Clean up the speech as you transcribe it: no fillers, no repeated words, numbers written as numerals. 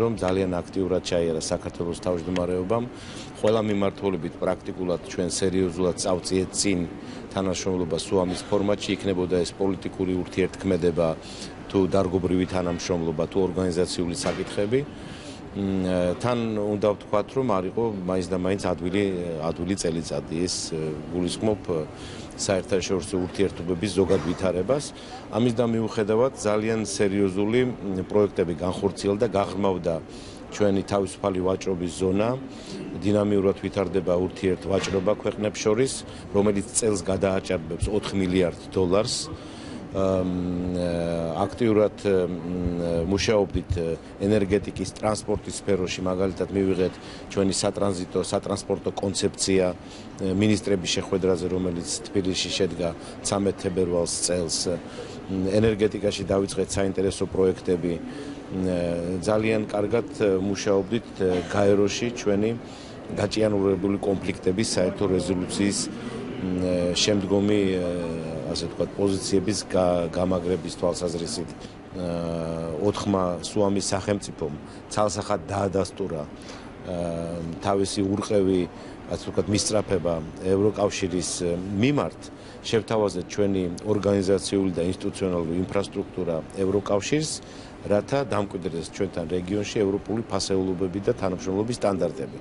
რომ ძალიან აქტიურად ჩაიარა საქართველოს თავმჯდომარეობამ ყველა მიმართულებით პრაქტიკულად ჩვენ სერიოზულად წავწიეთ წინ თანამშრომლობა სუამის ფორმატში იქნებოდა ეს პოლიტიკური ურთიერთქმედება თუ დარგობრივი თანამშრომლობა თუ ორგანიზაციული საკითხები თან უნდა ვთქვათ რომ არ იყო მაინც და მაინც ადვილი წელიწადი ეს გულისხმობ საერთაშორისო ურთიერთობების ზოგად ვითარებას ამის და მიუხედავად ძალიან სერიოზული პროექტები განხორციელდა გაღრმავდა ჩვენი თავისუფალი ვაჭრობის ზონა დინამიურად ვითარდება ურთიერთვაჭრობა ქვეყნებს შორის რომელიც წელს გადააჭარბებს $4 მილიარდ აქტიურად მუშაობდით ენერგეტიკის ტრანსპორტის სფეროში მაგალითად მივიღეთ ჩვენი სატრანსპორტო კონცეფცია მინისტრების შეხვედრაზე რომელიც თბილისში შედგა 13 თებერვალს წელს ენერგეტიკაში დავიწყეთ საინტერესო პროექტები ძალიან კარგად მუშაობდით გაეროში ჩვენი გაჭიანურებული კონფლიქტების საერთო რეზოლუციის შემდგომი ასე ვთქვათ პოზიციების გამაგრების თვალსაზრისით 4-მა სუამის სახელმწიფომ ცალსახად დაადასტურა თავისი ურყევი ასე ვთქვათ მისწრაფება ევროკავშირის მიმართ შევთავაზეთ ჩვენი ორგანიზაციული და ინსტიტუციონალური ინფრასტრუქტურა ევროკავშირს რათა დამკვიდრდეს ჩვენთან რეგიონში ევროპული ფასეულობები და თანამშრომლობის სტანდარტები